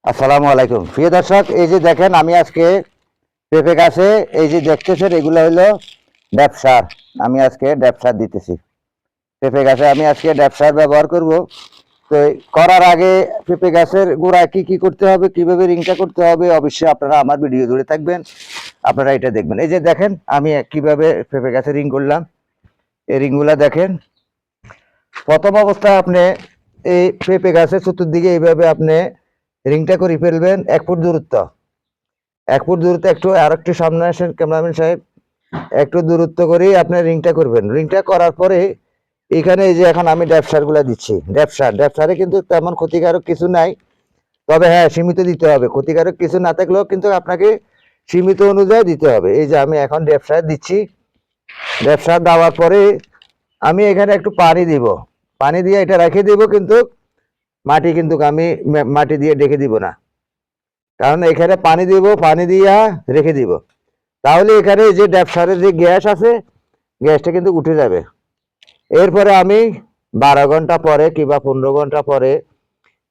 আসসালামু আলাইকুম প্রিয় দর্শক, এই যে দেখেন আমি আজকে পেঁপে গাছে এই যে দেখতেছেন এগুলো হলো ড্যাপ সার। আমি আজকে ড্যাপ সার দিতেছি পেঁপে গাছে। আমি আজকে ড্যাপ সার ব্যবহার করব। তো করার আগে পেঁপে গাছের গোড়ায় কি কি করতে হবে, কিভাবে রিংটা করতে হবে, অবশ্যই আপনারা আমার ভিডিও জুড়ে থাকবেন, আপনারা এটা দেখবেন। এই যে দেখেন আমি কিভাবে পেঁপে গাছে রিং করলাম। এই রিংগুলা দেখেন। প্রথম অবস্থায় আপনি এই পেঁপে গাছের চতুর্দিকে এইভাবে আপনি রিংটা করে ফেলবেন 1 ফুট দূরত্ব। 1 ফুট দূরত্ব, একটু আর একটু সামনে আসেন ক্যামেরাম্যান সাহেব। একটু দূরত্ব করেই আপনি রিংটা করবেন। রিংটা করার পরে এখানে এই যে এখন আমি ড্যাপসার গুলা দিচ্ছি। ড্যাপসারে কিন্তু তেমন ক্ষতিকারক কিছু নাই, তবে হ্যাঁ সীমিত দিতে হবে। ক্ষতিকারক কিছু না থাকলেও কিন্তু আপনাকে সীমিত অনুযায়ী দিতে হবে। এই যে আমি এখন ড্যাপসার দিচ্ছি। ড্যাপসার দেওয়ার পরে আমি এখানে একটু পানি দিব। পানি দিয়ে এটা রেখে দিব, কিন্তু মাটি কিন্তু আমি মাটি দিয়ে ডেকে দিব না, কারণ এখানে পানি দিব, পানি দিয়া রেখে দিব। তাহলে এখানে যে ড্যাপসারের যে গ্যাস আছে, গ্যাসটা কিন্তু উঠে যাবে। এরপরে আমি 12 ঘন্টা পরে কিংবা 15 ঘন্টা পরে,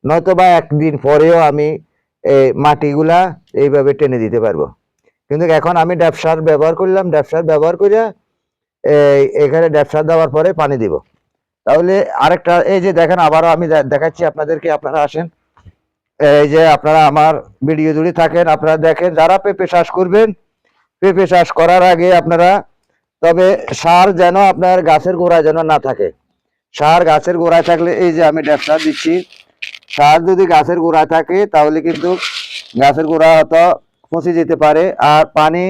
নয়তো বা একদিন পরেও আমি এই মাটিগুলা এইভাবে টেনে দিতে পারবো। কিন্তু এখন আমি ড্যাপসার ব্যবহার করলাম। ড্যাপসার ব্যবহার করে এখানে ড্যাপসার দেওয়ার পরে পানি দিব। তাহলে আরেকটা এই যে দেখেন, আবারও আমি দেখাচ্ছি আপনাদেরকে, আপনারা আসেন। এই যে আপনারা আমার ভিডিও জুড়ে থাকেন, আপনারা দেখেন। যারা পেঁপে চাষ করবেন, পেঁপে চাষ করার আগে আপনারা, তবে সার যেন আপনার গাছের গোড়ায় যেন না থাকে। সার গাছের গোড়ায় থাকলে, এই যে আমি ড্যাপ সার দিচ্ছি, সার যদি গাছের গোড়ায় থাকে তাহলে কিন্তু গাছের গোড়া হয়তো পচে যেতে পারে। আর পানি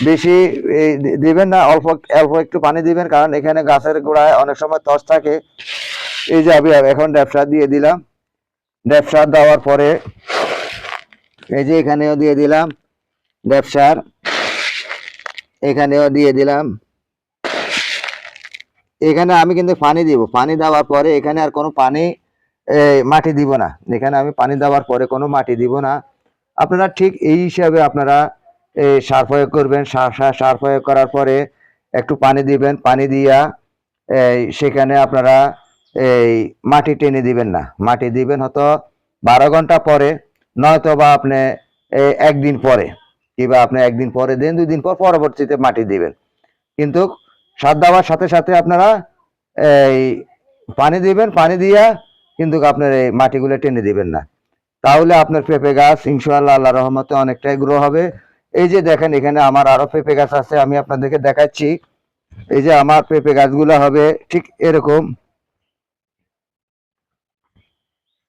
বেশি দিবেন না, অল্প অল্প একটু পানি দিবেন, কারণ এখানে গাছের গোড়ায় অনেক সময় তস থাকে। এই যে আমি এখন ড্যাপ সার দিয়ে দিলাম। ড্যাপ সার দেওয়ার পরে এই যে এখানেও দিয়ে দিলাম ড্যাপ সার, এখানেও দিয়ে দিলাম। এখানে আমি কিন্তু পানি দিব। পানি দেওয়ার পরে এখানে আর কোনো পানি মাটি দিব না। এখানে আমি পানি দেওয়ার পরে কোনো মাটি দিব না। আপনারা ঠিক এই হিসাবে আপনারা সার প্রয়োগ করবেন। সার প্রয়োগ করার পরে একটু পানি দিবেন। পানি দিয়া সেখানে আপনারা এই মাটি টেনে দিবেন না। মাটি দিবেন হয়তো 12 ঘন্টা পরে, নয়তো বা আপনি একদিন পরে, কিংবা আপনি একদিন পরে দিন, 2 দিন পর পরবর্তীতে মাটি দিবেন। কিন্তু সার দেওয়ার সাথে সাথে আপনারা এই পানি দিবেন। পানি দিয়া কিন্তু আপনার এই মাটিগুলো টেনে দিবেন না। তাহলে আপনার পেঁপে গাছ ইনশাআল্লাহ আল্লাহ রহমতে অনেকটাই গ্রো হবে। এই যে দেখেন এখানে আমার আরো পেঁপে গাছ আছে, আমি আপনাদেরকে দেখাচ্ছি। এই যে আমার পেঁপে গাছগুলো হবে ঠিক এরকম।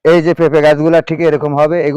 এই যে পেঁপে গাছগুলা ঠিক এরকম হবে। এগুলো